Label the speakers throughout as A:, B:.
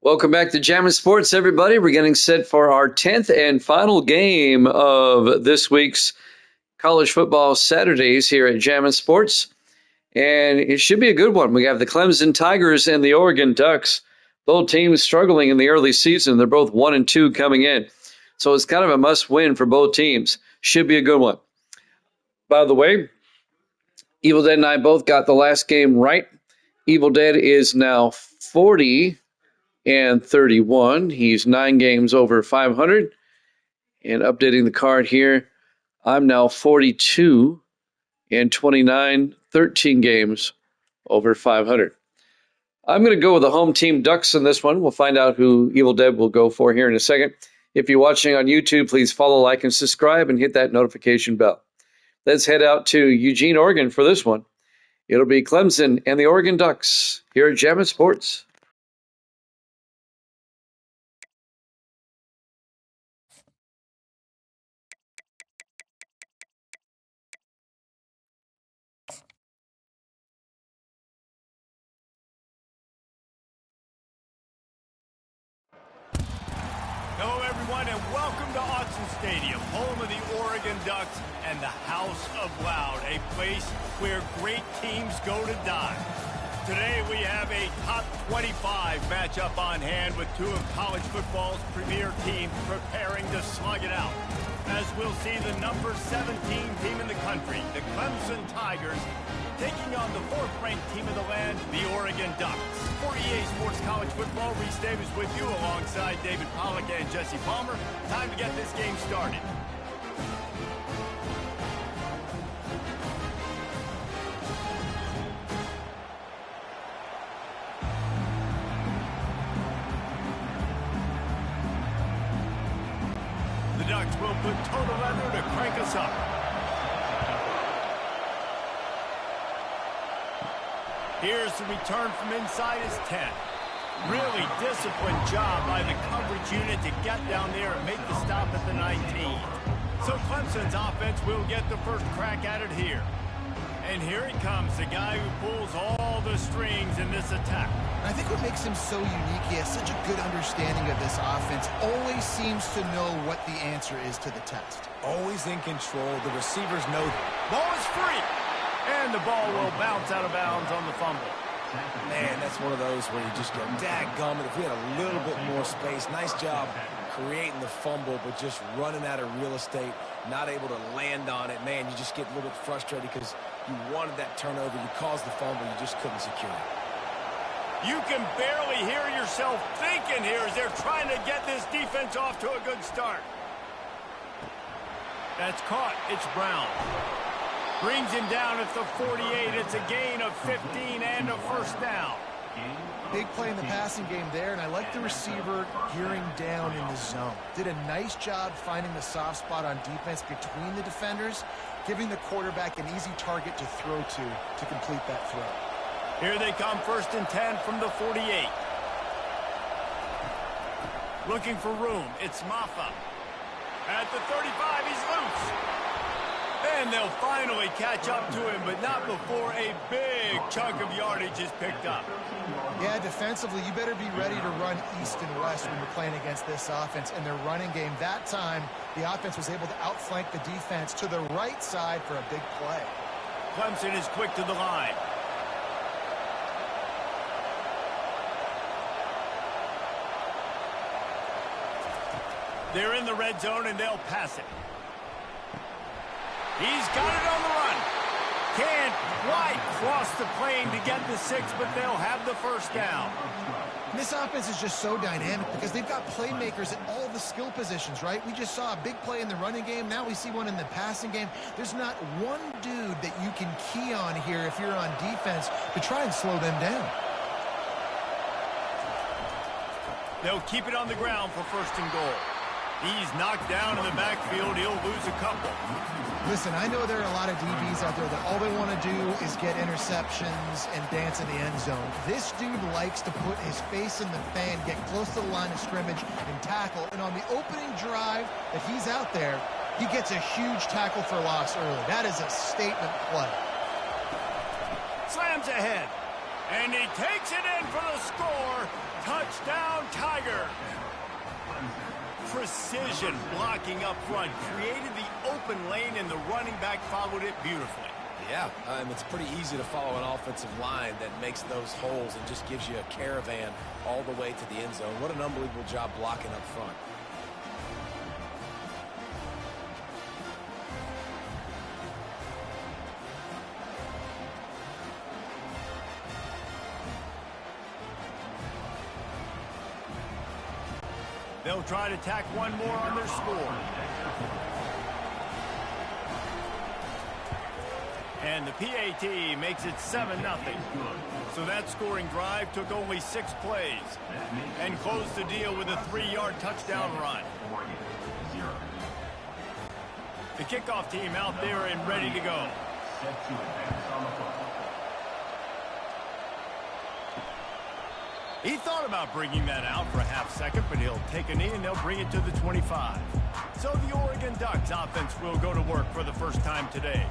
A: Welcome back to Jammin' Sports, everybody. We're getting set for our 10th and final game of this week's college football Saturdays here at Jammin' Sports. And it should be a good one. We have the Clemson Tigers and the Oregon Ducks. Both teams struggling in the early season. They're both 1-2 coming in. So it's kind of a must-win for both teams. Should be a good one. By the way, Evil Dead and I both got the last game right. Evil Dead is now 40-31. He's 9 games over 500. And updating the card here, I'm now 42-29, 13 games over 500. I'm going to go with the home team Ducks in this one. We'll find out who Evil Dead will go for here in a second. If you're watching on YouTube, please follow, like, and subscribe, and hit that notification bell. Let's head out to Eugene, Oregon for this one. It'll be Clemson and the Oregon Ducks here at Jammin' Sports.
B: Hello, everyone, and welcome to Autzen Stadium, home of the Oregon Ducks and the House of Loud, a place where great teams go to die. Today, we have a top 25 matchup on hand with two of college football's premier teams preparing to slug it out. As we'll see, the number 17 team in the country, the Clemson Tigers, taking on the 4th-ranked team of the land, the Oregon Ducks. For EA Sports College Football, Reese Davis with you alongside David Pollack and Jesse Palmer. Time to get this game started. The Ducks will put total leather to crank us up. Here's the return from inside his 10. Really disciplined job by the coverage unit to get down there and make the stop at the 19. So Clemson's offense will get the first crack at it here. And here he comes, the guy who pulls all the strings in this attack.
C: I think what makes him so unique, he has such a good understanding of this offense, always seems to know what the answer is to the test.
B: Always in control. The receivers know. Ball is free. And the ball will bounce out of bounds on the fumble.
D: Man, that's one of those where you just go, dadgummit, if we had a little bit more space. Nice job creating the fumble, but just running out of real estate, not able to land on it. Man, you just get a little bit frustrated because you wanted that turnover. You caused the fumble. You just couldn't secure it.
B: You can barely hear yourself thinking here as they're trying to get this defense off to a good start. That's caught. It's Brown. Brings him down at the 48. It's a gain of 15 and a first down.
C: Big play in the passing game there, and I like the receiver gearing down in the zone. Did a nice job finding the soft spot on defense between the defenders, giving the quarterback an easy target to throw to complete that throw.
B: Here they come, 1st and 10 from the 48. Looking for room. It's Maffa. At the 35, he's loose. And they'll finally catch up to him, but not before a big chunk of yardage is picked up.
C: Yeah, defensively, you better be ready to run east and west when you're playing against this offense. In their running game, that time, the offense was able to outflank the defense to the right side for a big play.
B: Clemson is quick to the line. They're in the red zone, and they'll pass it. He's got it on the run. Can't quite cross the plane to get the 6, but they'll have the first down.
C: This offense is just so dynamic because they've got playmakers at all the skill positions, right? We just saw a big play in the running game. Now we see one in the passing game. There's not one dude that you can key on here if you're on defense to try and slow them down.
B: They'll keep it on the ground for 1st and goal. He's knocked down in the backfield. He'll lose a couple.
C: Listen, I know there are a lot of DBs out there that all they want to do is get interceptions and dance in the end zone. This dude likes to put his face in the fan, get close to the line of scrimmage, and tackle. And on the opening drive that he's out there, he gets a huge tackle for loss early. That is a statement play.
B: Slams ahead. And he takes it in for the score. Touchdown, Tiger. Precision blocking up front. Created the open lane, and the running back followed it beautifully.
D: Yeah, it's pretty easy to follow an offensive line that makes those holes and just gives you a caravan all the way to the end zone. What an unbelievable job blocking up front.
B: They'll try to tack one more on their score. And the PAT makes it 7-0. So that scoring drive took only 6 plays and closed the deal with a 3-yard touchdown run. The kickoff team out there and ready to go. He thought about bringing that out for a half second, but he'll take a knee and they'll bring it to the 25. So the Oregon Ducks offense will go to work for the first time today.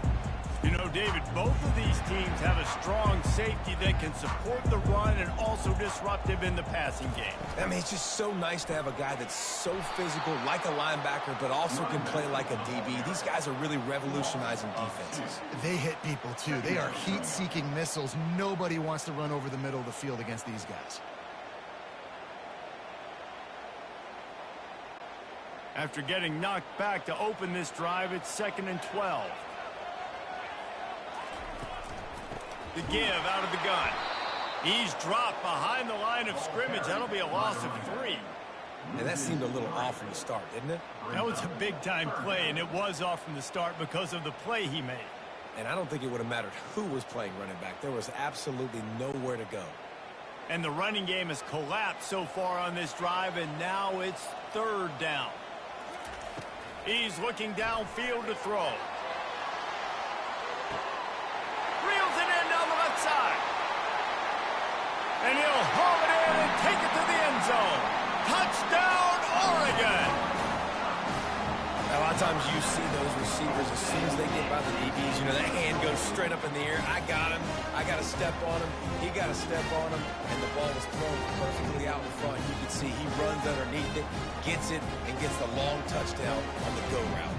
B: You know, David, both of these teams have a strong safety that can support the run and also disruptive in the passing game.
D: I mean, it's just so nice to have a guy that's so physical, like a linebacker, but also can play like a DB. These guys are really revolutionizing defenses.
C: They hit people, too. They are heat-seeking missiles. Nobody wants to run over the middle of the field against these guys.
B: After getting knocked back to open this drive, it's 2nd and 12. The give out of the gun. He's dropped behind the line of scrimmage. That'll be a loss of 3.
D: And that seemed a little off from the start, didn't it?
B: That was a big-time play, and it was off from the start because of the play he made.
D: And I don't think it would have mattered who was playing running back. There was absolutely nowhere to go.
B: And the running game has collapsed so far on this drive, and now it's 3rd down. He's looking downfield to throw. Reels it in down the left side. And he'll haul it in and take it to the end zone. Touchdown, Oregon!
D: A lot of times you see those receivers, as soon as they get by the DBs, you know, that hand goes straight up in the air. I got him. I got to step on him. He got to step on him. And the ball was thrown perfectly out in front. You can see he runs underneath it, gets it, and gets the long touchdown on the go route.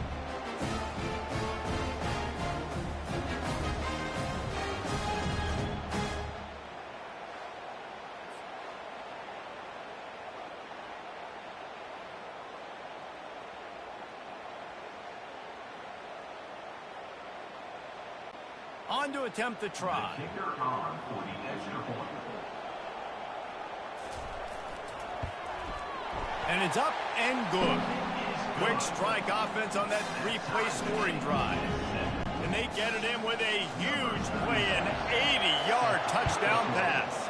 B: On to attempt the try. And it's up and good. Quick strike offense on that 3-play scoring drive. And they get it in with a huge play, an 80-yard touchdown pass.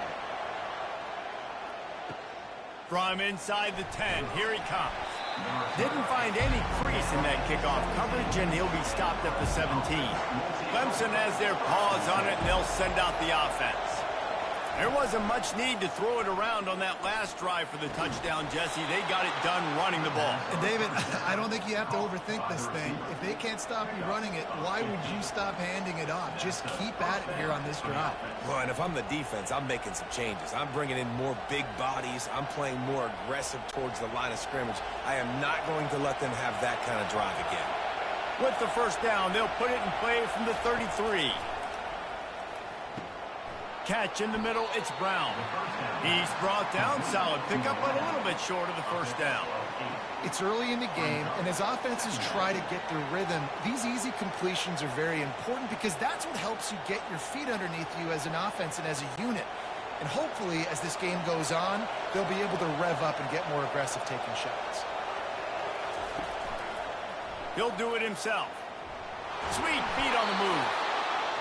B: From inside the 10, here he comes. Didn't find any crease in that kickoff coverage, and he'll be stopped at the 17. Clemson has their paws on it, and they'll send out the offense. There wasn't much need to throw it around on that last drive for the touchdown, Jesse. They got it done running the ball.
C: David, I don't think you have to overthink this thing. If they can't stop you running it, why would you stop handing it off? Just keep at it here on this drive.
D: Well, and if I'm the defense, I'm making some changes. I'm bringing in more big bodies. I'm playing more aggressive towards the line of scrimmage. I am not going to let them have that kind of drive again.
B: With the first down, they'll put it in play from the 33. Catch in the middle, it's Brown. He's brought down, solid pickup, but a little bit short of the first down.
C: It's early in the game, and as offenses try to get their rhythm, these easy completions are very important because that's what helps you get your feet underneath you as an offense and as a unit. And hopefully, as this game goes on, they'll be able to rev up and get more aggressive taking shots.
B: He'll do it himself. Sweet feet on the move.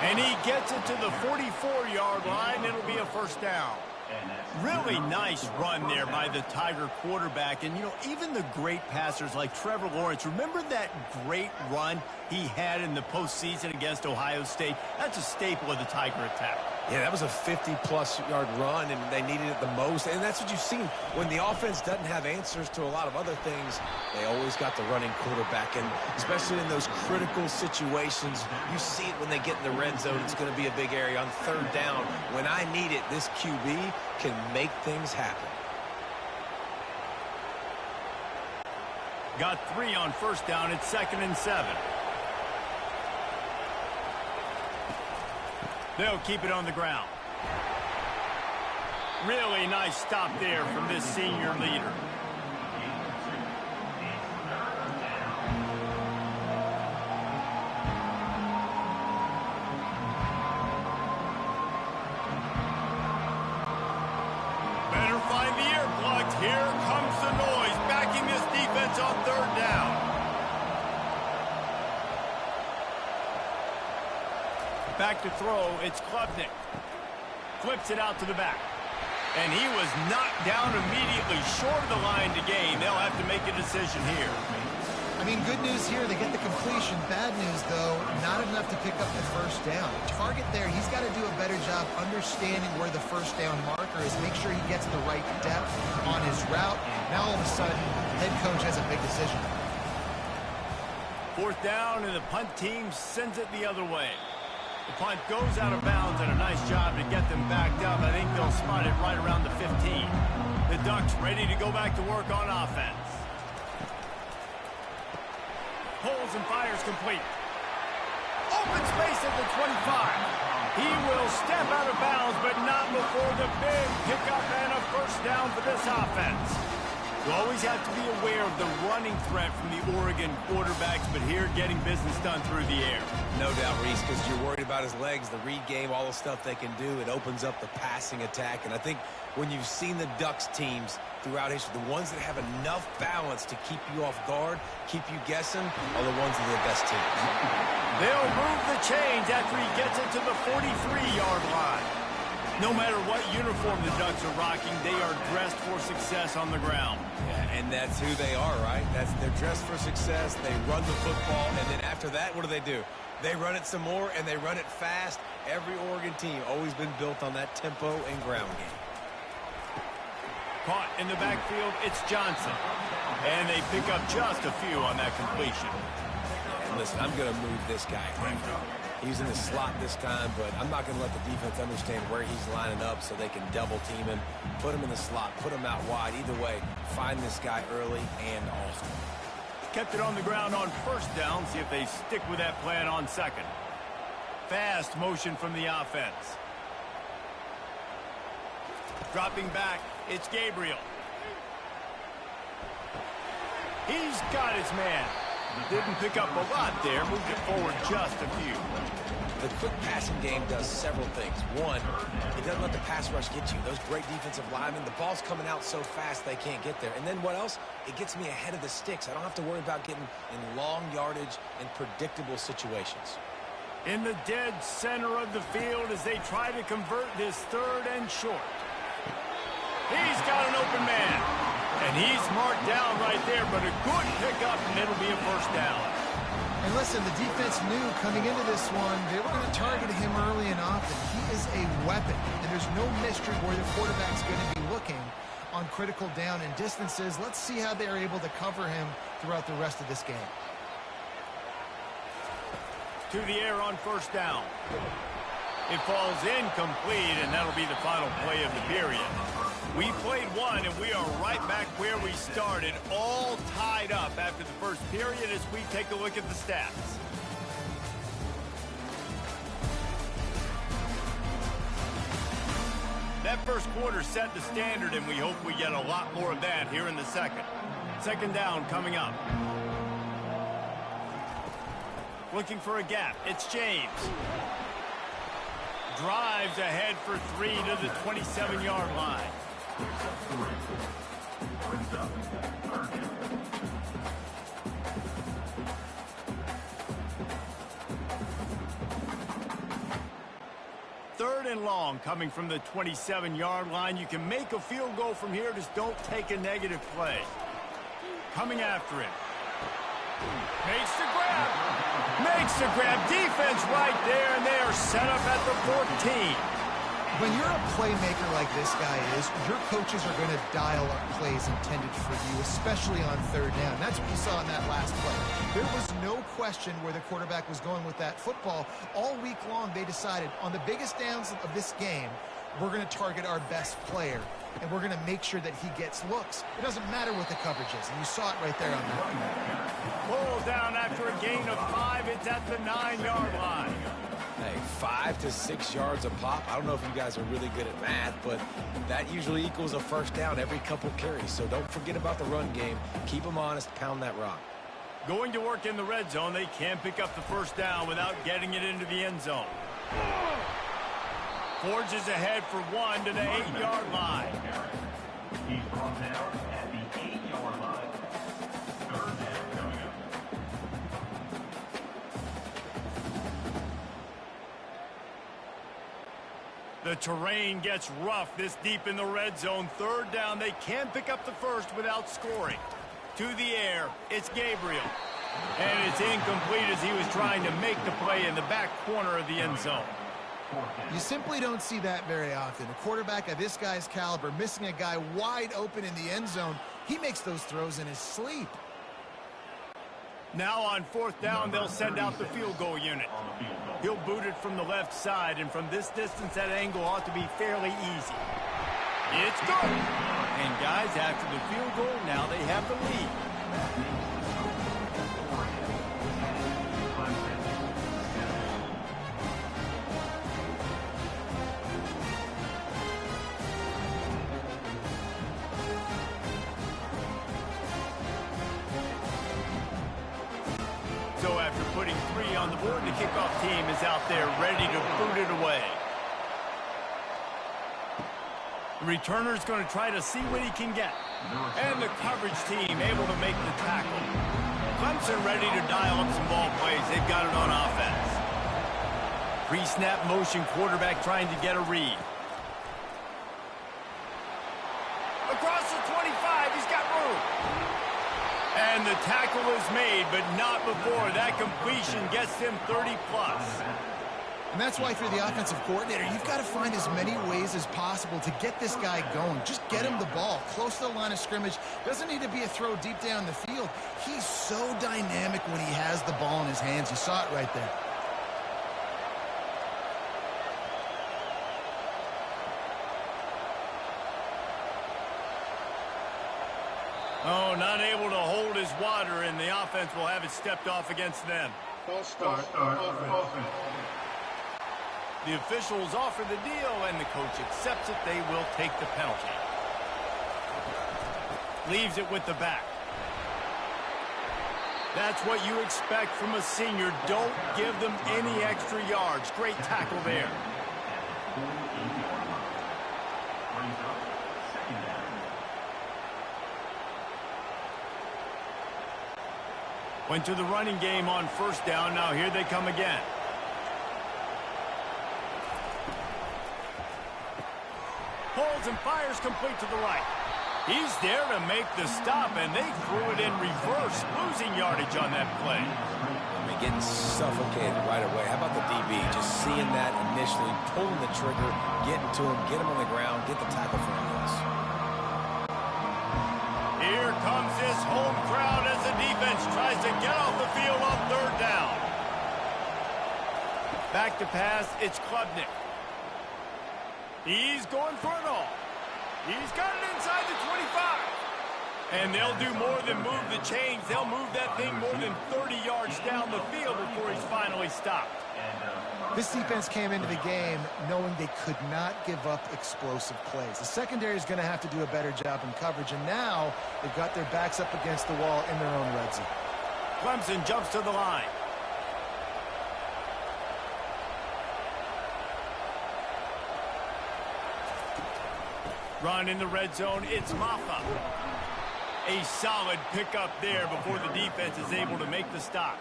B: And he gets it to the 44-yard line. It'll be a first down. Really nice run there by the Tiger quarterback. And, you know, even the great passers like Trevor Lawrence, remember that great run he had in the postseason against Ohio State? That's a staple of the Tiger attack.
D: Yeah, that was a 50-plus yard run, and they needed it the most. And that's what you've seen. When the offense doesn't have answers to a lot of other things, they always got the running quarterback. And especially in those critical situations, you see it when they get in the red zone. It's going to be a big area. On third down, when I need it, this QB can make things happen.
B: Got 3 on first down. It's 2nd and 7. They'll keep it on the ground. Really nice stop there from this senior leader. Better find the earplugs. Here comes the noise, backing this defense on third down. Back to throw, it's Klubnik. Flips it out to the back. And he was knocked down immediately short of the line to gain. They'll have to make a decision here.
C: I mean, good news here, they get the completion. Bad news, though, not enough to pick up the first down. Target there, he's got to do a better job understanding where the first down marker is, make sure he gets the right depth on his route. Now, all of a sudden, head coach has a big decision.
B: 4th down, and the punt team sends it the other way. The punt goes out of bounds, and a nice job to get them backed up. I think they'll spot it right around the 15. The Ducks ready to go back to work on offense. Pulls and fires complete. Open space at the 25. He will step out of bounds, but not before the big pickup and a first down for this offense. You always have to be aware of the running threat from the Oregon quarterbacks, but here getting business done through the air.
D: No doubt, Reese, because you're worried about his legs, the read game, all the stuff they can do. It opens up the passing attack. And I think when you've seen the Ducks teams throughout history, the ones that have enough balance to keep you off guard, keep you guessing, are the ones that are the best teams.
B: They'll move the chains after he gets it to the 43-yard line. No matter what uniform the Ducks are rocking, they are dressed for success on the ground.
D: Yeah, and that's who they are, right? They're dressed for success. They run the football, and then after that, what do? They run it some more, and they run it fast. Every Oregon team always been built on that tempo and ground game.
B: Caught in the backfield, it's Johnson. And they pick up just a few on that completion.
D: And listen, I'm going to move this guy. He's in the slot this time, but I'm not going to let the defense understand where he's lining up so they can double team him, put him in the slot, put him out wide. Either way, find this guy early and often.
B: Kept it on the ground on first down. See if they stick with that plan on second. Fast motion from the offense. Dropping back, it's Gabriel. He's got his man. Didn't pick up a lot there, moved it forward just a few.
D: The quick passing game does several things. One, it doesn't let the pass rush get you. Those great defensive linemen, the ball's coming out so fast they can't get there. And then what else? It gets me ahead of the sticks. I don't have to worry about getting in long yardage and predictable situations.
B: In the dead center of the field as they try to convert this 3rd and short. He's got an open man. And he's marked down right there, but a good pickup, and it'll be a first down.
C: And listen, the defense knew coming into this one, they were going to target him early and often. He is a weapon, and there's no mystery where the quarterback's going to be looking on critical down and distances. Let's see how they're able to cover him throughout the rest of this game.
B: To the air on first down. It falls incomplete, and that'll be the final play of the period. We played one, and we are right back where we started, all tied up after the first period as we take a look at the stats. That first quarter set the standard, and we hope we get a lot more of that here in the second. Second down coming up. Looking for a gap. It's James. Drives ahead for 3 to the 27-yard line. Third and long coming from the 27-yard line. You can make a field goal from here, just don't take a negative play. Coming after it. Makes the grab. Makes the grab. Defense right there, and they are set up at the 14.
C: When you're a playmaker like this guy is, your coaches are going to dial up plays intended for you, especially on third down. That's what you saw in that last play. There was no question where the quarterback was going with that football. All week long, they decided on the biggest downs of this game, we're going to target our best player, and we're going to make sure that he gets looks. It doesn't matter what the coverage is, and you saw it right there on that.
B: Pull down after a gain of 5. It's at the 9-yard line.
D: Hey, 5 to 6 yards a pop. I don't know if you guys are really good at math, but that usually equals a first down every couple carries. So don't forget about the run game. Keep them honest. Pound that rock.
B: Going to work in the red zone. They can't pick up the first down without getting it into the end zone. Forges ahead for 1 to the 8-yard line.
E: He's brought down at the 8-yard line. Third down coming up.
B: The terrain gets rough this deep in the red zone. Third down. They can't pick up the first without scoring. To the air, it's Gabriel. And it's incomplete as he was trying to make the play in the back corner of the end zone.
C: You simply don't see that very often. A quarterback of this guy's caliber missing a guy wide open in the end zone. He makes those throws in his sleep.
B: Now on fourth down, they'll send out the field goal unit. He'll boot it from the left side, and from this distance, that angle ought to be fairly easy. It's good. And guys, after the field goal, now they have the lead. So after putting 3 on the board, the kickoff team is out there ready to boot it away. The returner's going to try to see what he can get. And the coverage team able to make the tackle. Clemson ready to dial up some ball plays. They've got it on offense. Pre-snap motion quarterback trying to get a read. Across the 25, he's got room. And the tackle is made, but not before that completion gets him 30-plus.
C: And that's why if you're the offensive coordinator, you've got to find as many ways as possible to get this guy going. Just get him the ball close to the line of scrimmage. Doesn't need to be a throw deep down the field. He's so dynamic when he has the ball in his hands. You saw it right there.
B: Oh, not able to hold his water, and the offense will have it stepped off against them.
E: False start offense.
B: The officials offer the deal, and the coach accepts it. They will take the penalty. Leaves it with the back. That's what you expect from a senior. Don't give them any extra yards. Great tackle there. Went to the running game on first down. Now here they come again. Pulls and fires complete to the right. He's there to make the stop, and they threw it in reverse, losing yardage on that play.
D: I mean, getting suffocated right away. How about the DB? Just seeing that initially, pulling the trigger, getting to him, get him on the ground, get the tackle for him.
B: Here comes this home crowd as the defense tries to get off the field on third down. Back to pass, it's Klubnik. He's going for it all. He's got it inside the 25. And they'll do more than move the chains. They'll move that thing more than 30 yards down the field before he's finally stopped.
C: This defense came into the game knowing they could not give up explosive plays. The secondary is going to have to do a better job in coverage, and now they've got their backs up against the wall in their own red zone.
B: Clemson jumps to the line. Run in the red zone, it's Maffa. A solid pickup there before the defense is able to make the stop.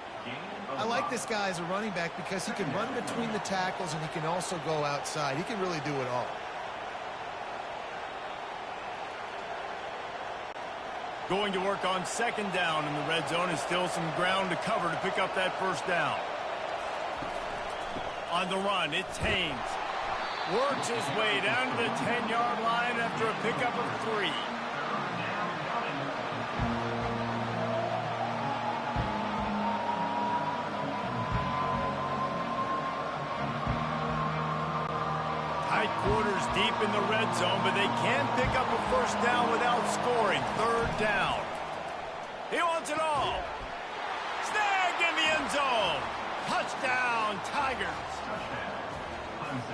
C: I like this guy as a running back because he can run between the tackles and he can also go outside. He can really do it all.
B: Going to work on second down in the red zone, and still some ground to cover to pick up that first down. On the run, it's Haynes. Works his way down to the 10-yard line after a pickup of 3. Tight quarters deep in the red zone, but they can pick up a first down without scoring. 3rd down. He wants it all. Snagged in the end zone. Touchdown, Tigers.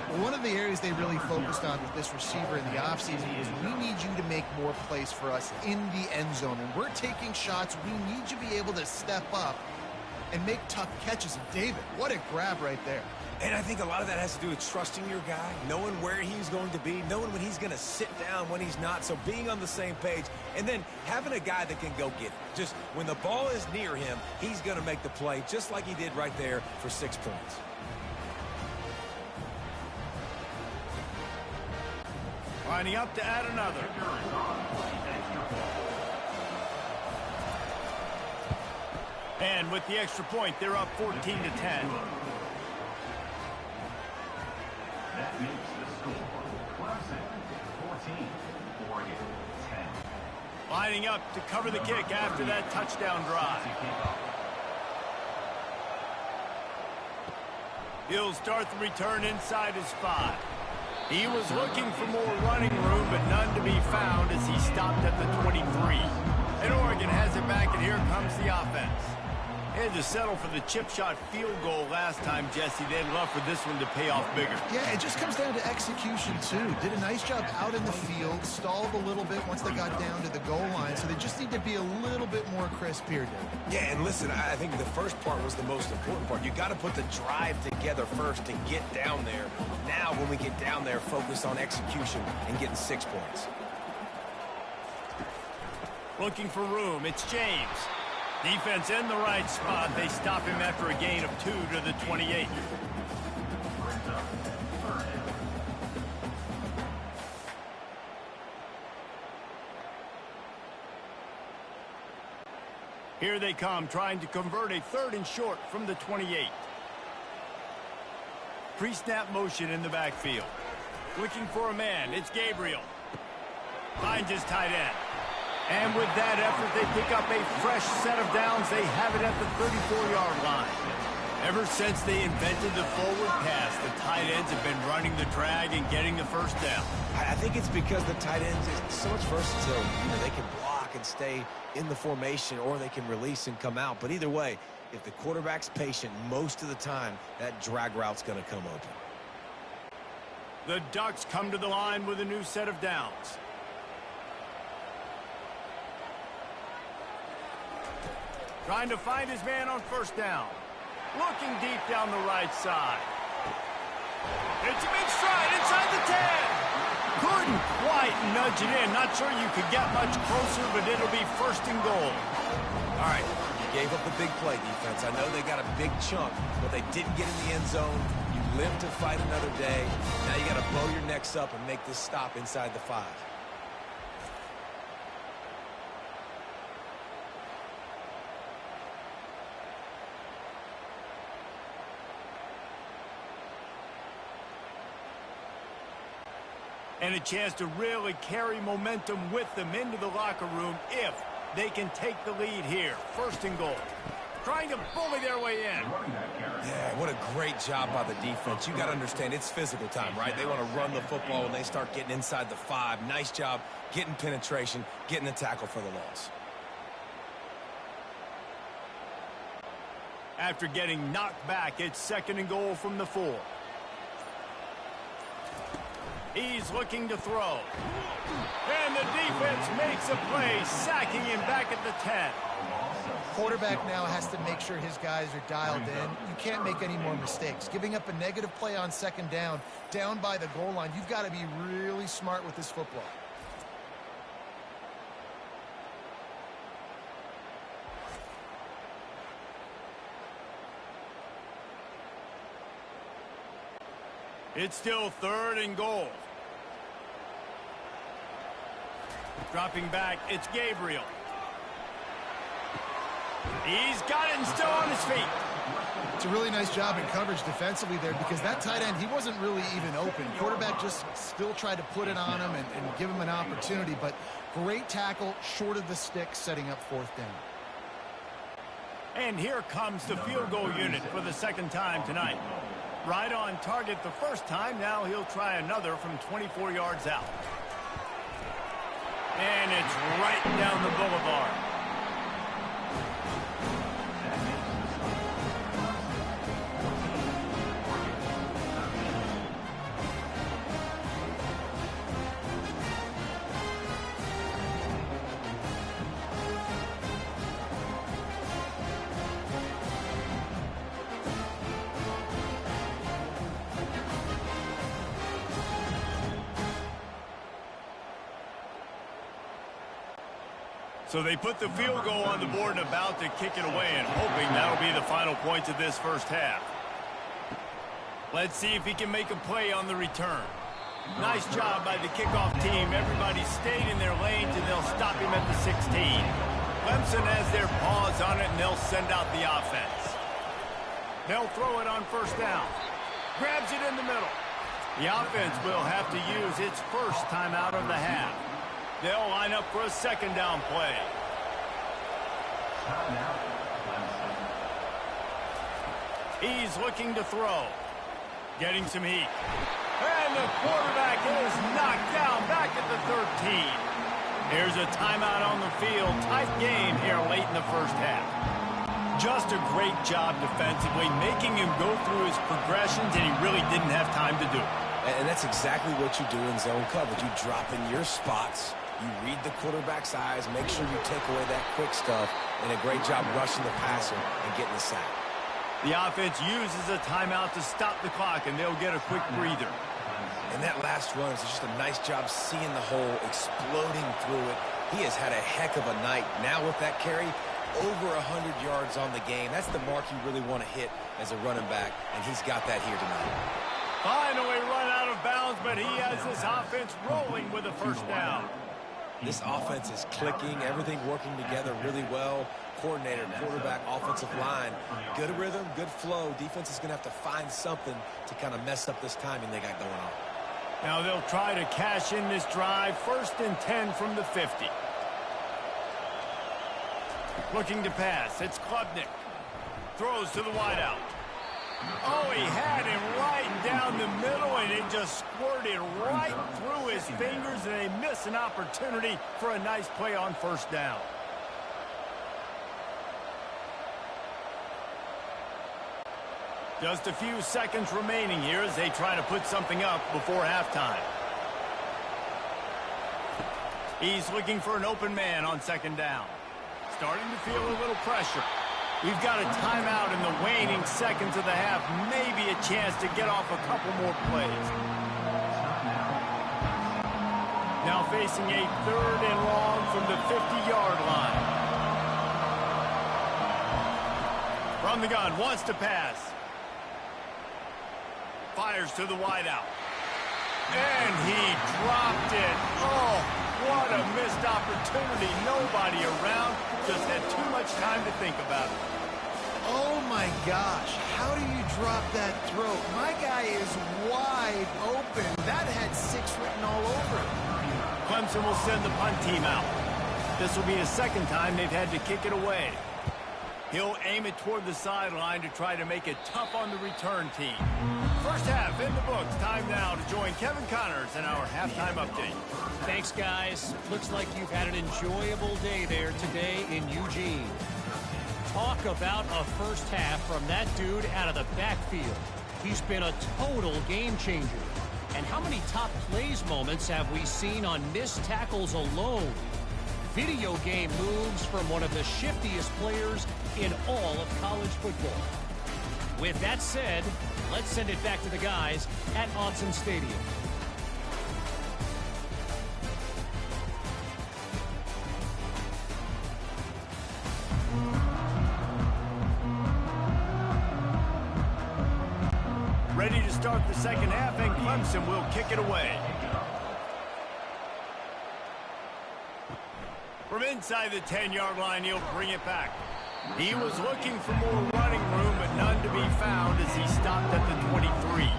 C: Well, one of the areas they really focused on with this receiver in the offseason was we need you to make more plays for us in the end zone. And we're taking shots. We need you to be able to step up and make tough catches. And David, what a grab right there.
D: And I think a lot of that has to do with trusting your guy, knowing where he's going to be, knowing when he's going to sit down, when he's not. So being on the same page, and then having a guy that can go get it. Just when the ball is near him, he's going to make the play, just like he did right there for 6 points.
B: Lining up to add another. And with the extra point, they're up 14-10.
E: That makes the score. Clemson 14, Oregon 10.
B: Lining up to cover the kick after that touchdown drive. He'll start the return inside his 5. He was looking for more running room, but none to be found as he stopped at the 23. And Oregon has it back, and here comes the offense. They had to settle for the chip shot field goal last time, Jesse. They'd love for this one to pay off bigger.
C: Yeah, it just comes down to execution, too. Did a nice job out in the field, stalled a little bit once they got down to the goal line, so they just need to be a little bit more crisp here, David.
D: Yeah, and listen, I think the first part was the most important part. You got to put the drive together first to get down there. Now, when we get down there, focus on execution and getting 6 points.
B: Looking for room, it's James. Defense in the right spot. They stop him after a gain of 2 to the 28. Here they come, trying to convert a 3rd and short from the 28. Pre-snap motion in the backfield. Looking for a man. It's Gabriel. Finds his tight end. And with that effort, they pick up a fresh set of downs. They have it at the 34-yard line. Ever since they invented the forward pass, the tight ends have been running the drag and getting the first down.
D: I think it's because the tight ends is so much versatility. You know, they can block and stay in the formation, or they can release and come out. But either way, if the quarterback's patient most of the time, that drag route's going to come open.
B: The Ducks come to the line with a new set of downs. Trying to find his man on first down. Looking deep down the right side. It's a big stride inside the 10. Couldn't quite nudge it in. Not sure you could get much closer, but it'll be 1st and goal.
D: All right, you gave up the big play defense. I know they got a big chunk, but they didn't get in the end zone. You live to fight another day. Now you got to bow your necks up and make this stop inside the 5.
B: And a chance to really carry momentum with them into the locker room if they can take the lead here. 1st and goal. Trying to bully their way in.
D: Yeah, what a great job by the defense. You got to understand, it's physical time, right? They want to run the football when they start getting inside the 5. Nice job getting penetration, getting the tackle for the loss.
B: After getting knocked back, it's 2nd and goal from the 4. He's looking to throw. And the defense makes a play, sacking him back at the 10.
C: Quarterback now has to make sure his guys are dialed in. You can't make any more mistakes. Giving up a negative play on 2nd down by the goal line, you've got to be really smart with this football.
B: It's still 3rd and goal. Dropping back, it's Gabriel. He's got it and still on his feet.
C: a really nice job in coverage defensively there because that tight end, he wasn't really even open. Quarterback just still tried to put it on him and give him an opportunity, but great tackle short of the stick, setting up fourth down.
B: And here comes the field goal unit for the second time tonight. Right on target the first time, now he'll try another from 24 yards out. And it's right down the boulevard. So they put the field goal on the board and about to kick it away and hoping that'll be the final points of this first half. Let's see if he can make a play on the return. Nice job by the kickoff team. Everybody stayed in their lanes and they'll stop him at the 16. Clemson has their paws on it and they'll send out the offense. They'll throw it on first down. Grabs it in the middle. The offense will have to use its first timeout of the half. They'll line up for a second down play. He's looking to throw. Getting some heat. And the quarterback is knocked down back at the 13. Here's a timeout on the field. Tight game here late in the first half. Just a great job defensively, making him go through his progressions, and he really didn't have time to do it.
D: And that's exactly what you do in zone coverage. You drop in your spots. You read the quarterback's eyes, make sure you take away that quick stuff, and a great job rushing the passer and getting the sack.
B: The offense uses a timeout to stop the clock, and they'll get a quick breather.
D: And that last run is just a nice job seeing the hole, exploding through it. He has had a heck of a night. Now with that carry, over 100 yards on the game. That's the mark you really want to hit as a running back, and he's got that here tonight.
B: Finally run out of bounds, but he has this offense rolling with a first down.
D: This offense is clicking, everything working together really well. Coordinator, quarterback, offensive line. Good rhythm, good flow. Defense is going to have to find something to kind of mess up this timing they got going on.
B: Now they'll try to cash in this drive. 1st and 10 from the 50. Looking to pass. It's Klubnik. Throws to the wideout. Oh, he had him right down the middle, and it just squirted right through his fingers, and they miss an opportunity for a nice play on first down. Just a few seconds remaining here as they try to put something up before halftime. He's looking for an open man on second down. Starting to feel a little pressure. We've got a timeout in the waning seconds of the half. Maybe a chance to get off a couple more plays. Now facing a 3rd and long from the 50-yard line. From the gun, wants to pass. Fires to the wideout. And he dropped it. Oh, what a missed opportunity. Nobody around. Just had too much time to think about it.
C: Oh, my gosh. How do you drop that throw? My guy is wide open. That had 6 written all over it.
B: Clemson will send the punt team out. This will be the second time they've had to kick it away. He'll aim it toward the sideline to try to make it tough on the return team. First half in the books. Time now to join Kevin Connors in our halftime update.
F: Thanks, guys. Looks like you've had an enjoyable day there today in Eugene. Talk about a first half from that dude out of the backfield. He's been a total game changer. And how many top plays moments have we seen on missed tackles alone? Video game moves from one of the shiftiest players in all of college football. With that said, let's send it back to the guys at Autzen Stadium.
B: Ready to start the second half, and Clemson will kick it away. From inside the 10-yard line, he'll bring it back. He was looking for more running room, but none to be found as he stopped at the 23.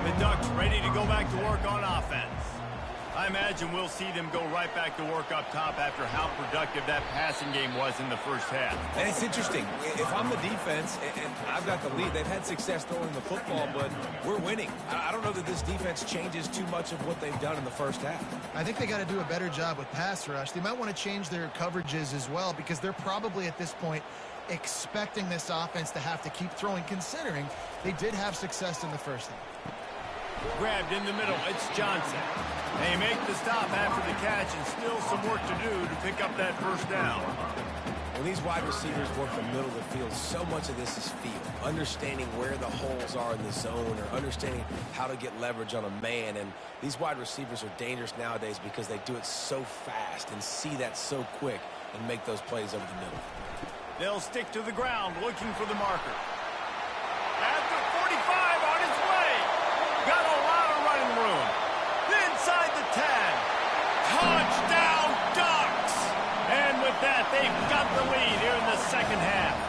B: The Ducks ready to go back to work on offense. I imagine we'll see them go right back to work up top after how productive that passing game was in the first half.
D: And it's interesting. If I'm the defense and I've got the lead, they've had success throwing the football, but we're winning. I don't know that this defense changes too much of what they've done in the first half.
C: I think they got to do a better job with pass rush. They might want to change their coverages as well, because they're probably at this point expecting this offense to have to keep throwing, considering they did have success in the first half.
B: Grabbed in the middle, it's Johnson. They make the stop after the catch, and still some work to do to pick up that first down.
D: When these wide receivers work the middle of the field, so much of this is feel. Understanding where the holes are in the zone, or understanding how to get leverage on a man. And these wide receivers are dangerous nowadays because they do it so fast and see that so quick and make those plays over the middle.
B: They'll stick to the ground looking for the marker. At the 45 on its way. Got a lot of running room. Inside the 10. Touchdown Ducks! And with that, they've got the lead here in the second half.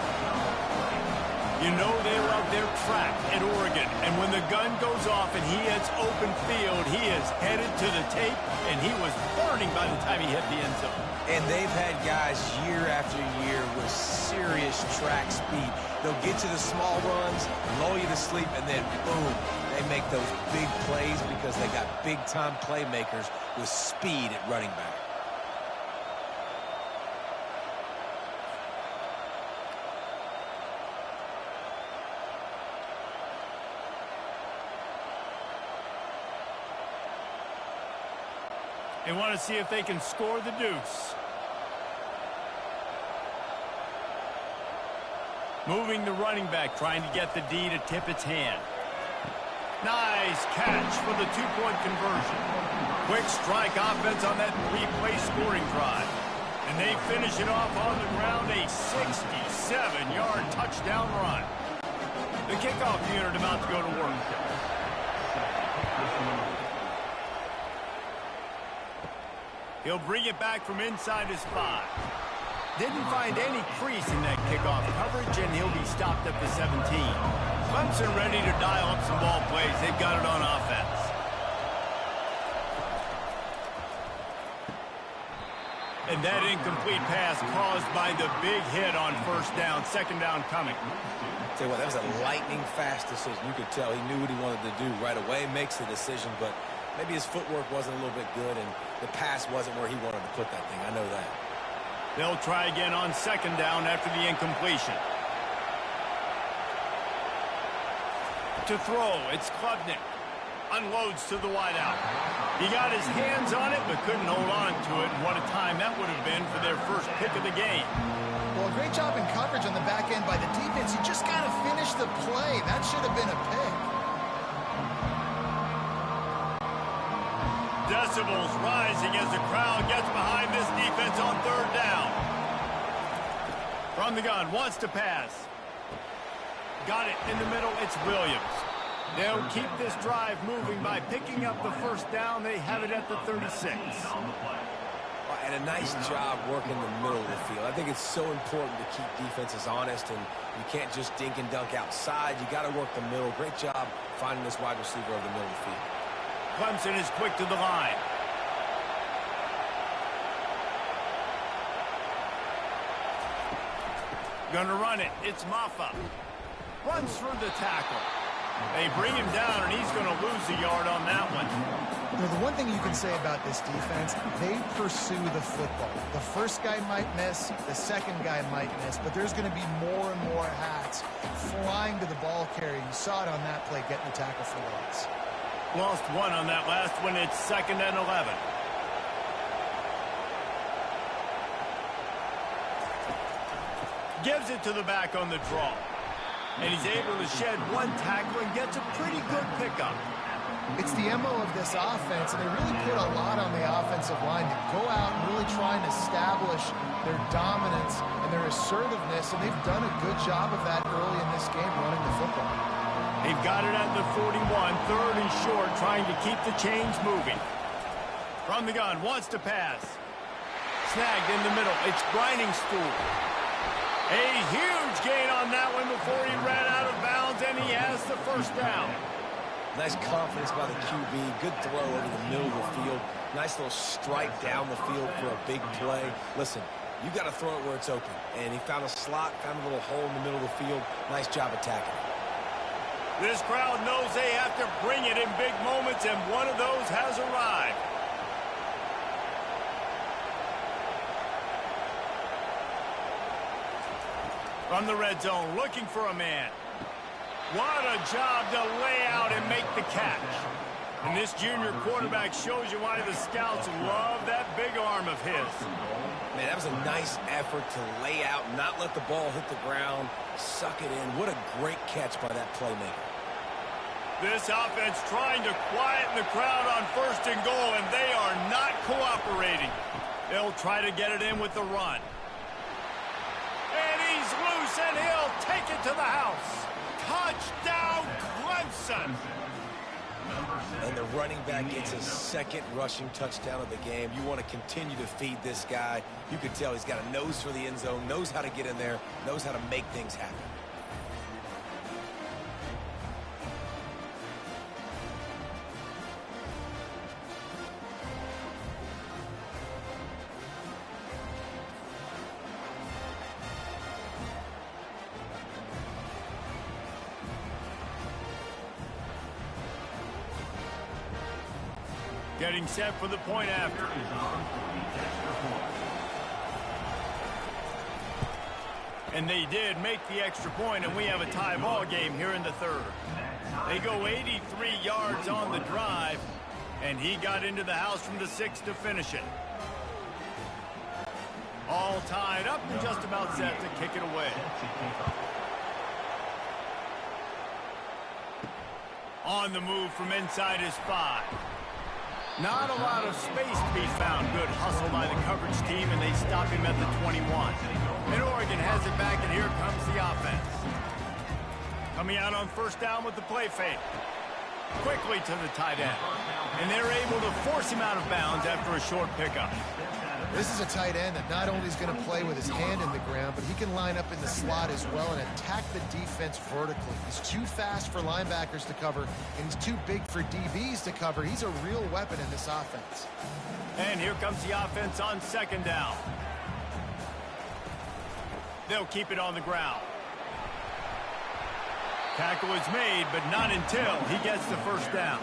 B: You know they love their track at Oregon. And when the gun goes off and he hits open field, he is headed to the tape, and he was burning by the time he hit the end zone.
D: And they've had guys year after year with serious track speed. They'll get to the small runs, lull you to sleep, and then boom, they make those big plays because they got big-time playmakers with speed at running back.
B: They want to see if they can score the deuce. Moving the running back, trying to get the D to tip its hand. Nice catch for the two-point conversion. Quick strike offense on that three-play scoring drive. And they finish it off on the ground, a 67-yard touchdown run. The kickoff unit about to go to work. He'll bring it back from inside his 5. Didn't find any crease in that kickoff coverage, and he'll be stopped at the 17. Clemson ready to dial up some ball plays. They've got it on offense. And that incomplete pass caused by the big hit on first down. Second down coming.
D: Tell you what, that was a lightning-fast decision. You could tell he knew what he wanted to do right away, makes the decision, but maybe his footwork wasn't a little bit good, and the pass wasn't where he wanted to put that thing. I know that.
B: They'll try again on second down after the incompletion. To throw, it's Klubnik. Unloads to the wideout. He got his hands on it, but couldn't hold on to it. And what a time that would have been for their first pick of the game.
C: Well, a great job in coverage on the back end by the defense. He just got to finish the play. That should have been a pick.
B: Decibels rising as the crowd gets behind this defense on third down. From the gun, wants to pass. Got it in the middle, it's Williams. They'll keep this drive moving by picking up the first down. They have it at the 36.
D: And a nice job working the middle of the field. I think it's so important to keep defenses honest, and you can't just dink and dunk outside. You got to work the middle. Great job finding this wide receiver over the middle of the field.
B: Clemson is quick to the line. Gonna run it. It's Maffa. Runs through the tackle. They bring him down, and he's going to lose a yard on that one.
C: You know, the one thing you can say about this defense, they pursue the football. The first guy might miss, the second guy might miss, but there's going to be more and more hats flying to the ball carrier. You saw it on that play, getting the tackle for loss.
B: Lost one on that last one. It's 2nd and 11. Gives it to the back on the draw. And he's able to shed one tackle and gets a pretty good pickup.
C: It's the MO of this offense, and they really put a lot on the offensive line to go out and really try and establish their dominance and their assertiveness, and they've done a good job of that early in this game running the football.
B: They've got it at the 41, third and short, trying to keep the chains moving. From the gun, wants to pass. Snagged in the middle. It's Grinding Stool. A huge gain on that one before he ran out of bounds, and he has the first down.
D: Nice confidence by the QB. Good throw over the middle of the field. Nice little strike down the field for a big play. Listen, you got to throw it where it's open. And he found a slot, found a little hole in the middle of the field. Nice job attacking it.
B: This crowd knows they have to bring it in big moments, and one of those has arrived. From the red zone, looking for a man. What a job to lay out and make the catch. And this junior quarterback shows you why the scouts love that big arm of his.
D: Man, that was a nice effort to lay out, not let the ball hit the ground, suck it in. What a great catch by that playmaker.
B: This offense trying to quieten the crowd on 1st and goal, and they are not cooperating. They'll try to get it in with the run. And he's loose, and he'll take it to the house. Touchdown, Clemson!
D: And the running back gets his 2nd rushing touchdown of the game. You want to continue to feed this guy. You can tell he's got a nose for the end zone, knows how to get in there, knows how to make things happen.
B: Getting set for the point after. And they did make the extra point, and we have a tie ball game here in the 3rd. They go 83 yards on the drive, and he got into the house from the 6 to finish it. All tied up and just about set to kick it away. On the move from inside his 5. Not a lot of space to be found. Good hustle by the coverage team, and they stop him at the 21. And Oregon has it back, and here comes the offense. Coming out on 1st down with the play fake. Quickly to the tight end. And they're able to force him out of bounds after a short pickup.
C: This is a tight end that not only is going to play with his hand in the ground, but he can line up in the slot as well and attack the defense vertically. He's too fast for linebackers to cover, and he's too big for DBs to cover. He's a real weapon in this offense.
B: And here comes the offense on 2nd down. They'll keep it on the ground. Tackle is made, but not until he gets the 1st down.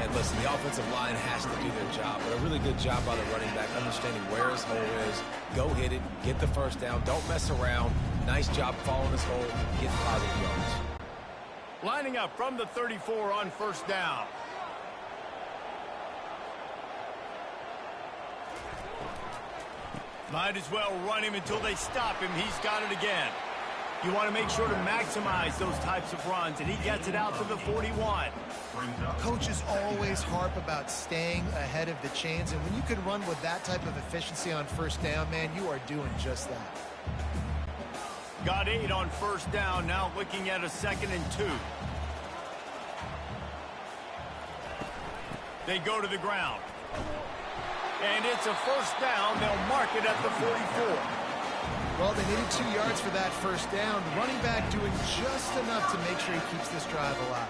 D: And listen, the offensive line has to do their job, but a really good job by the running back, understanding where his hole is. Go hit it, get the 1st down, don't mess around. Nice job following his hole, getting positive yards.
B: Lining up from the 34 on 1st down. Might as well run him until they stop him. He's got it again. You want to make sure to maximize those types of runs, and he gets it out to the 41.
C: Coaches always harp about staying ahead of the chains, and when you can run with that type of efficiency on 1st down, man, you are doing just that.
B: Got 8 on 1st down, now looking at a 2nd and 2. They go to the ground. And it's a 1st down. They'll mark it at the 44.
C: Well, they needed 2 yards for that 1st down. The running back doing just enough to make sure he keeps this drive alive.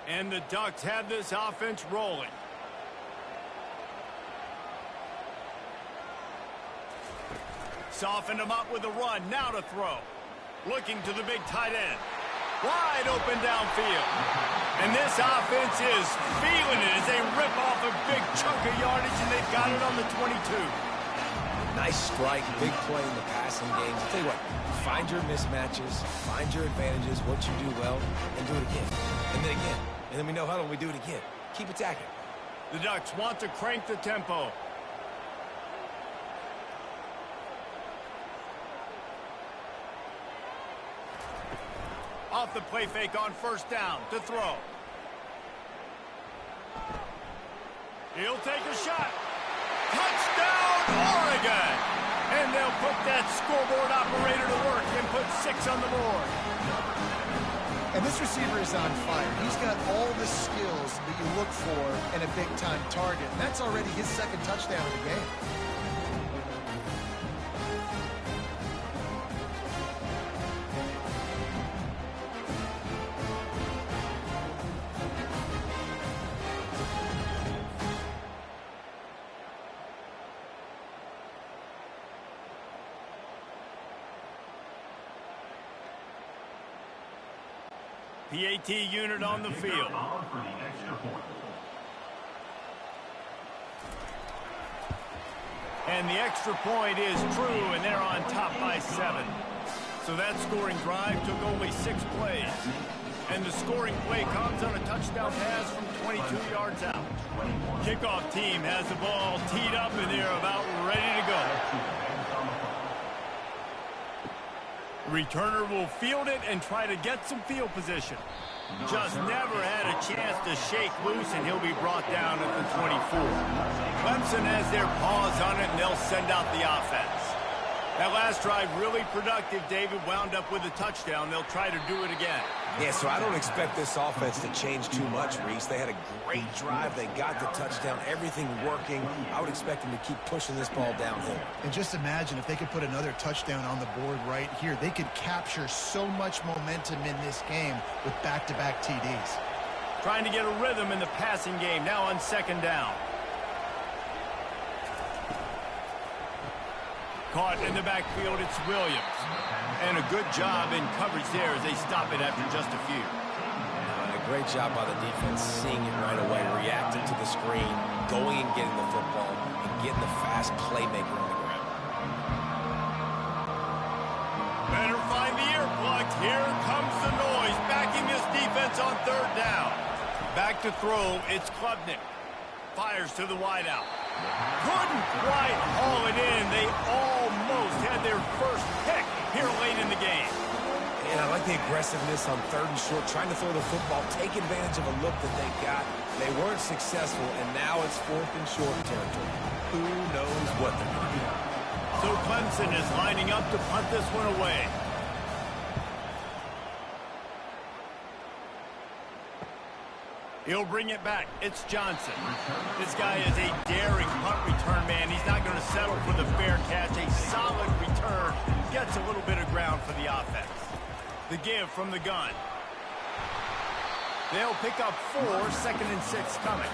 B: And the Ducks have this offense rolling. Softened him up with a run. Now to throw. Looking to the big tight end. Wide open downfield. And this offense is feeling it as they rip off a big chunk of yardage, and they've got it on the 22.
D: Nice strike, big play in the passing game. I'll tell you what, find your mismatches, find your advantages, what you do well, and do it again. And then again. And then we know how when we do it again. Keep attacking.
B: The Ducks want to crank the tempo. Off the play fake on 1st down to throw. He'll take a shot. Touchdown, Oregon! And they'll put that scoreboard operator to work and put 6 on the board.
C: And this receiver is on fire. He's got all the skills that you look for in a big-time target. And that's already his second touchdown of the game.
B: PAT unit on the field. And the extra point is true, and they're on top by 7. So that scoring drive took only 6 plays. And the scoring play comes on a touchdown pass from 22 yards out. Kickoff team has the ball teed up, and they're about ready to go. Returner will field it and try to get some field position. Just never had a chance to shake loose, and he'll be brought down at the 24. Clemson has their paws on it, and they'll send out the offense. That last drive really productive. David wound up with a touchdown. They'll try to do it again.
D: Yeah, so I don't expect this offense to change too much, Reese. They had a great drive. They got the touchdown, everything working. I would expect them to keep pushing this ball downhill.
C: And just imagine if they could put another touchdown on the board right here. They could capture so much momentum in this game with back-to-back TDs.
B: Trying to get a rhythm in the passing game now on second down. Caught in the backfield, it's Williams. And a good job in coverage there as they stop it after just a few.
D: And a great job by the defense seeing it right away, reacting to the screen, going and getting the football, and getting the fast playmaker on the ground.
B: Better find the earplugs. Here comes the noise, backing this defense on third down. Back to throw, it's Klubnik. Fires to the wideout. Couldn't quite haul it in. They almost had their first pick here late in the game.
D: And I like the aggressiveness on third and short, trying to throw the football, take advantage of a look that they got. They weren't successful, and now it's fourth and short territory. Who knows what they're going to do?
B: So Clemson is lining up to punt this one away. He'll bring it back. It's Johnson. This guy is a daring punt return man. He's not going to settle for the fair catch. A solid return. Gets a little bit of ground for the offense. The give from the gun. They'll pick up 4, 2nd and 6 coming.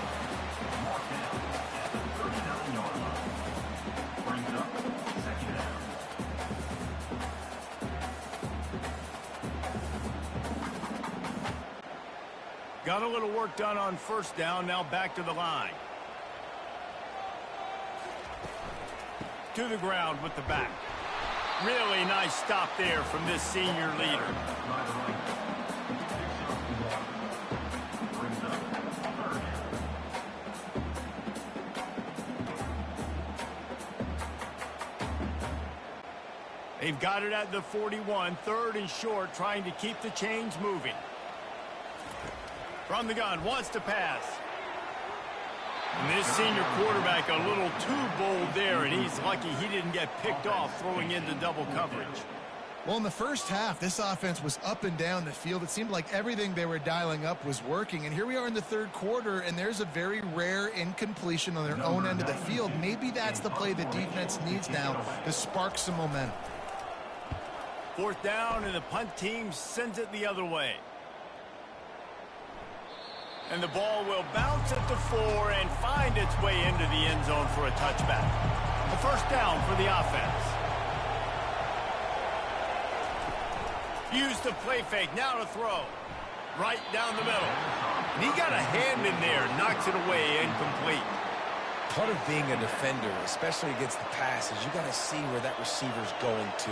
B: Got a little work done on first down. Now back to the line. To the ground with the back. Really nice stop there from this senior leader. They've got it at the 41, 3rd and short, trying to keep the chains moving. From the gun, wants to pass. And this senior quarterback a little too bold there, and he's lucky he didn't get picked off throwing into double coverage.
C: Well, in the first half, this offense was up and down the field. It seemed like everything they were dialing up was working. And here we are in the third quarter, and there's a very rare incompletion on their own end of the field. Maybe that's the play the defense needs now to spark some momentum.
B: 4th down, and the punt team sends it the other way. And the ball will bounce at the 4 and find its way into the end zone for a touchback. A first down for the offense. Use the play fake, now to throw. Right down the middle. And he got a hand in there, knocks it away, incomplete.
D: Part of being a defender, especially against the pass, is you got to see where that receiver's going to.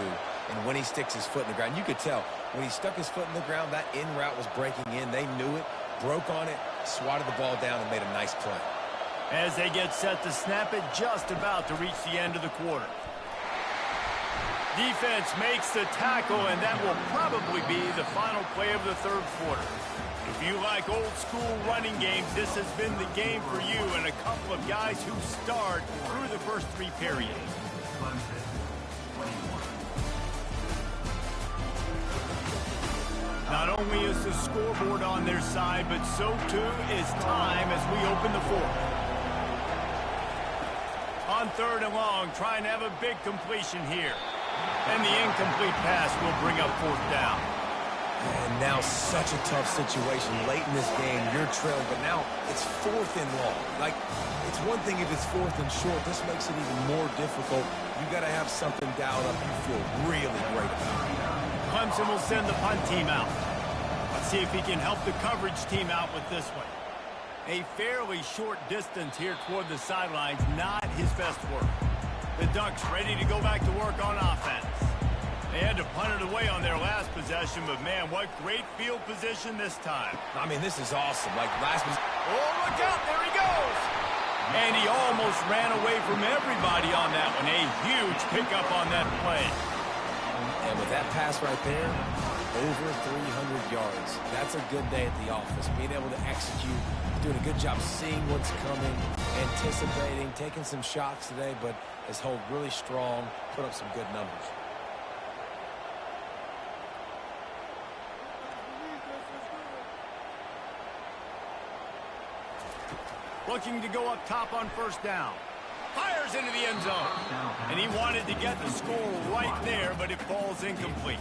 D: And when he sticks his foot in the ground, you could tell when he stuck his foot in the ground, that in route was breaking in. They knew it, broke on it, swatted the ball down, and made a nice play.
B: As they get set to snap it, just about to reach the end of the quarter. Defense makes the tackle, and that will probably be the final play of the third quarter. If you like old school running games, this has been the game for you, and a couple of guys who starred through the first 3 periods. Not Not only is the scoreboard on their side, but so too is time as we open the fourth. On 3rd and long, trying to have a big completion here. And the incomplete pass will bring up 4th down.
D: And now such a tough situation. Late in this game, you're trailing, but now it's 4th and long. Like, it's one thing if it's 4th and short. This makes it even more difficult. You got to have something dialed up you feel really great about.
B: Clemson will send the punt team out. Let's see if he can help the coverage team out with this one. A fairly short distance here toward the sidelines, not his best work. The Ducks ready to go back to work on offense. They had to punt it away on their last possession, but man, what great field position this time.
D: I mean, this is awesome. Like last possession.
B: Oh, look out, there he goes. And he almost ran away from everybody on that one. A huge pickup on that play.
D: And with that pass right there, over 300 yards. That's a good day at the office. Being able to execute, doing a good job seeing what's coming, anticipating, taking some shots today, but has held really strong, put up some good numbers.
B: Looking to go up top on 1st down. Fires into the end zone. And he wanted to get the score right there, but it falls incomplete.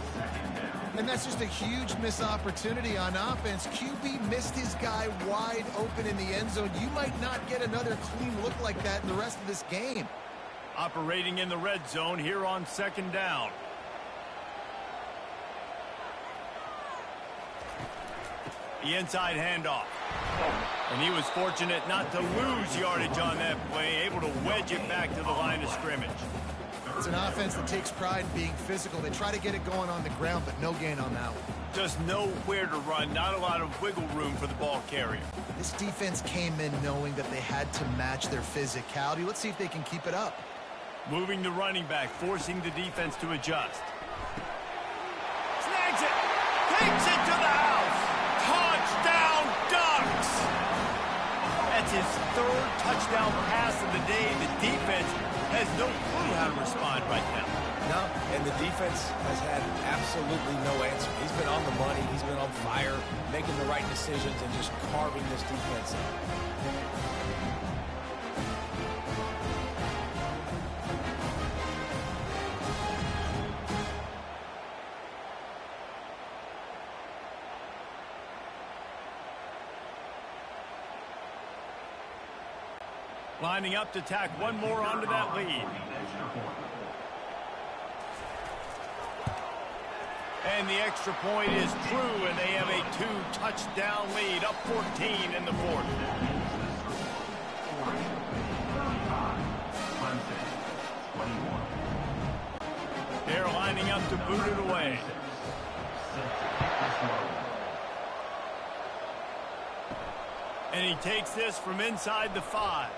C: And that's just a huge missed opportunity on offense. QB missed his guy wide open in the end zone. You might not get another clean look like that in the rest of this game.
B: Operating in the red zone here on 2nd down. The inside handoff. And he was fortunate not to lose yardage on that play, able to wedge it back to the line of scrimmage.
C: It's an offense that takes pride in being physical. They try to get it going on the ground, but no gain on that one.
B: Just nowhere to run, not a lot of wiggle room for the ball carrier.
C: This defense came in knowing that they had to match their physicality. Let's see if they can keep it up.
B: Moving the running back, forcing the defense to adjust. Snags it! Takes it to the house! Touchdown, Ducks! That's his 3rd touchdown pass of the day. The defense has no clue how to respond right now.
D: No, and the defense has had absolutely no answer. He's been on the money. He's been on fire, making the right decisions, and just carving this defense up.
B: Lining up to tack one more onto that lead. And the extra point is true, and they have a 2-touchdown lead, up 14 in the 4th. They're lining up to boot it away. And he takes this from inside the 5.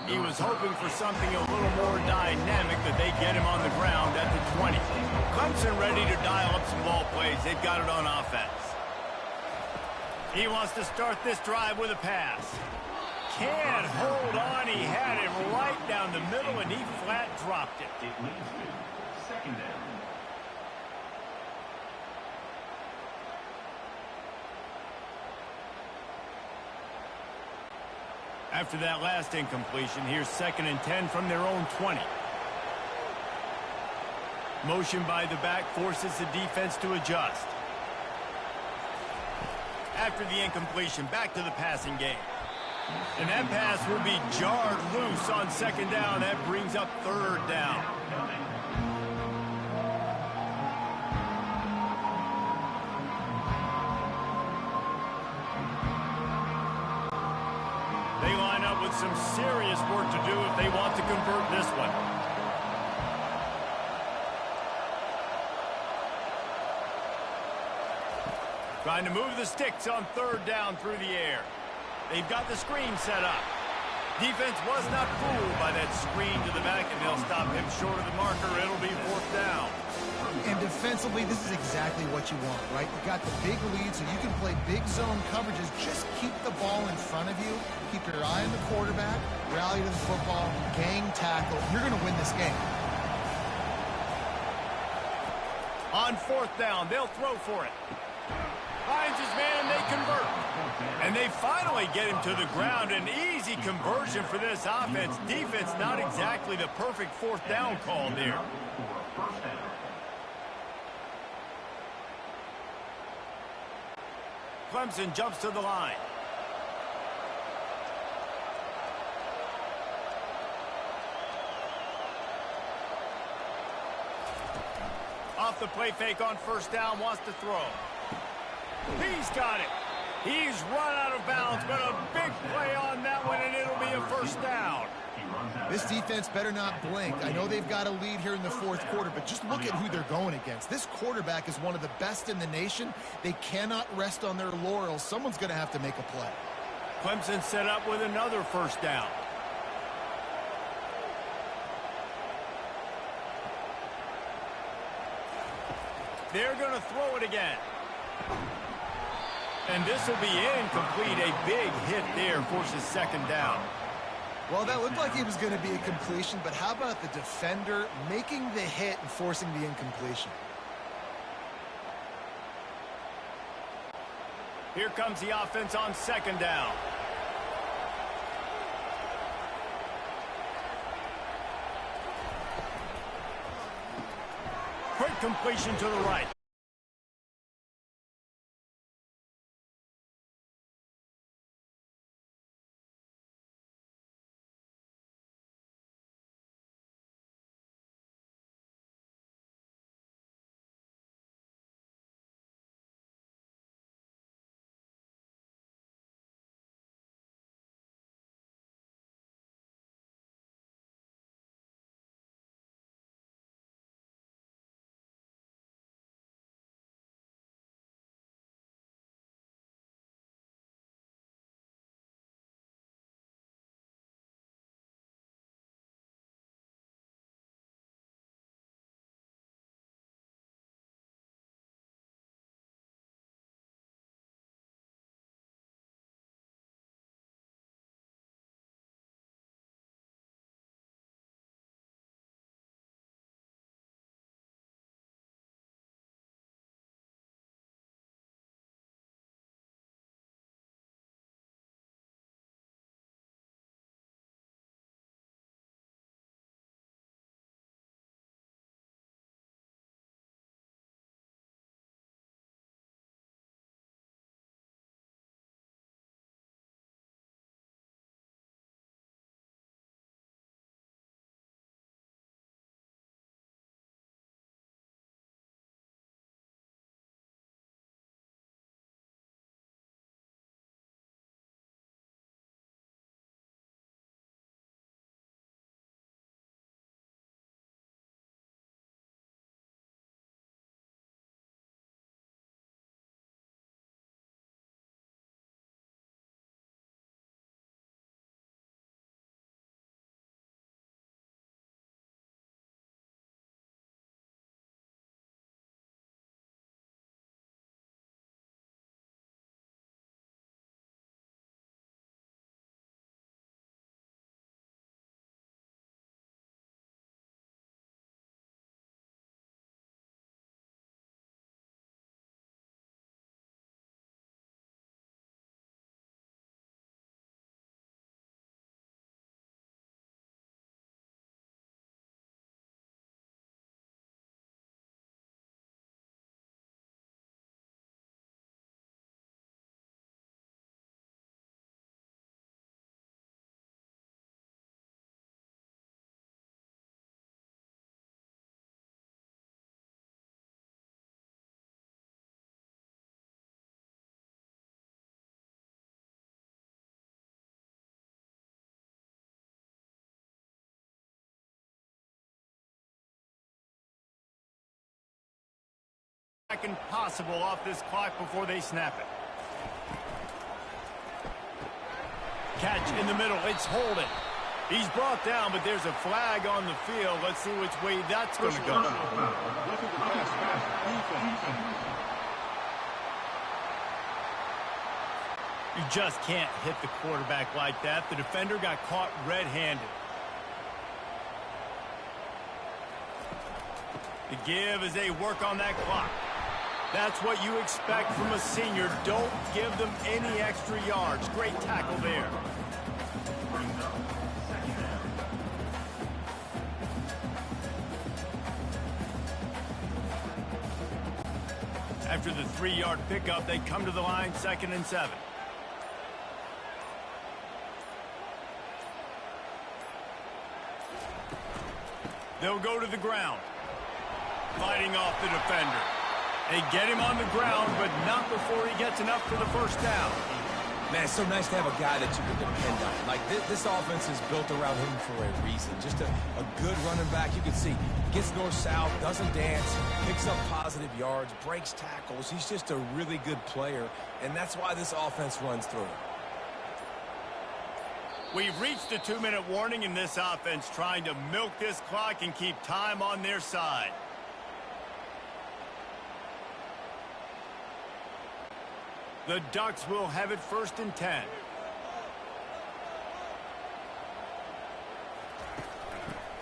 B: He was hoping for something a little more dynamic, but they get him on the ground at the 20. Clemson ready to dial up some ball plays. They've got it on offense. He wants to start this drive with a pass. Can't hold on. He had it right down the middle, and he flat dropped it.
E: It leads to 2nd down.
B: After that last incompletion, here's 2nd and 10 from their own 20. Motion by the back forces the defense to adjust. After the incompletion, back to the passing game. And that pass will be jarred loose on 2nd down. That brings up 3rd down. They line up with some serious work to do if they want to convert this one. Trying to move the sticks on 3rd down through the air. They've got the screen set up. Defense was not fooled by that screen to the back, and they'll stop him short of the marker. It'll be 4th down.
C: And defensively, this is exactly what you want, right? You got the big lead, so you can play big zone coverages. Just keep the ball in front of you. Keep your eye on the quarterback. Rally to the football. Gang tackle. You're going to win this game.
B: On 4th down, they'll throw for it. finds his man, and they convert. And they finally get him to the ground. An easy conversion for this offense. Defense, not exactly the perfect fourth down call there. Clemson jumps to the line. Off the play fake on first down, wants to throw. He's got it. He's run out of bounds, but a big play on that one, and it'll be a first down.
C: This defense better not blink. I know they've got a lead here in the fourth quarter, but just look at who they're going against. This quarterback is one of the best in the nation. They cannot rest on their laurels. Someone's going to have to make a play.
B: Clemson set up with another first down. They're going to throw it again. And this will be incomplete. A big hit there, forces second down.
C: Well, that looked like it was going to be a completion, but how about the defender making the hit and forcing the incompletion?
B: Here comes the offense on second down. Quick completion to the right. Second possible off this clock before they snap it. Catch in the middle. It's holding. He's brought down, but there's a flag on the field. Let's see which way that's going to go. You just can't hit the quarterback like that. The defender got caught red-handed. The give as they work on that clock. That's what you expect from a senior. Don't give them any extra yards. Great tackle there. After the 3-yard pickup, they come to the line, 2nd and 7. They'll go to the ground. Fighting off the defender. They get him on the ground, but not before he gets enough for the first down.
D: Man, it's so nice to have a guy that you can depend on. Like, this offense is built around him for a reason. Just a good running back. You can see, gets north-south, doesn't dance, picks up positive yards, breaks tackles. He's just a really good player, and that's why this offense runs through him.
B: We've reached a 2-minute warning in this offense, trying to milk this clock and keep time on their side. The Ducks will have it 1st and 10.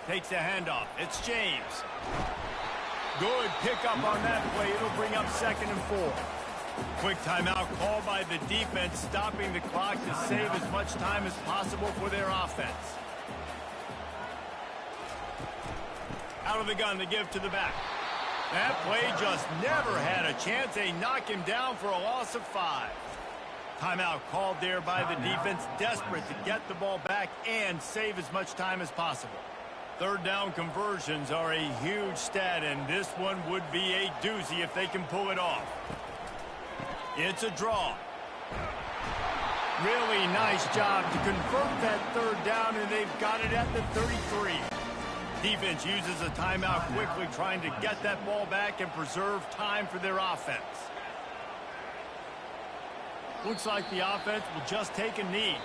B: Takes the handoff. It's James. Good pickup on that play. It'll bring up 2nd and 4. Quick timeout called by the defense, stopping the clock to save as much time as possible for their offense. Out of the gun, they give to the back. That play just never had a chance. They knock him down for a loss of 5. Timeout called there by the defense, desperate to get the ball back and save as much time as possible. 3rd down conversions are a huge stat, and this one would be a doozy if they can pull it off. It's a draw. Really nice job to convert that 3rd down, and they've got it at the 33. Defense uses a timeout quickly, trying to get that ball back and preserve time for their offense. Looks like the offense will just take a knee.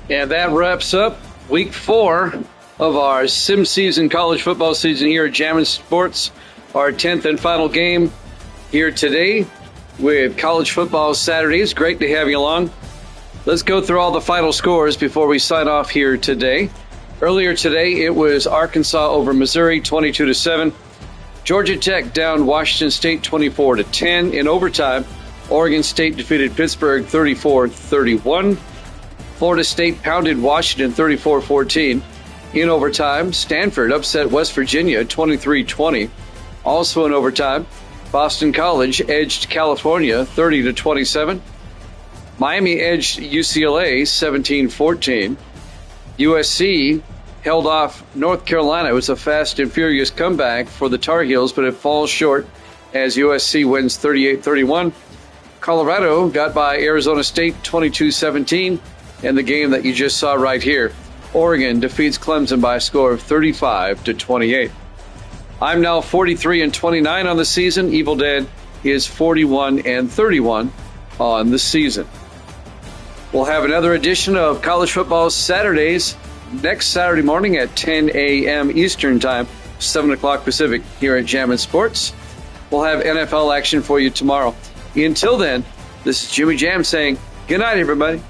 A: And that wraps up week 4 of our sim season college football season here at Jammin' Sports. Our 10th and final game here today with college football Saturdays. Great to have you along. Let's go through all the final scores before we sign off here today. Earlier today, it was Arkansas over Missouri, 22-7. Georgia Tech down Washington State, 24-10. In overtime, Oregon State defeated Pittsburgh, 34-31. Florida State pounded Washington 34-14. In overtime, Stanford upset West Virginia 23-20. Also in overtime, Boston College edged California 30-27. Miami edged UCLA 17-14. USC held off North Carolina. It was a fast and furious comeback for the Tar Heels, but it falls short as USC wins 38-31. Colorado got by Arizona State 22-17. And the game that you just saw right here, Oregon defeats Clemson by a score of 35-28. I'm now 43-29 on the season. Evil Dead is 41-31 on the season. We'll have another edition of College Football Saturdays next Saturday morning at 10 a.m. Eastern Time, 7 o'clock Pacific here at Jammin' Sports. We'll have NFL action for you tomorrow. Until then, this is Jimmy Jam saying good night, everybody.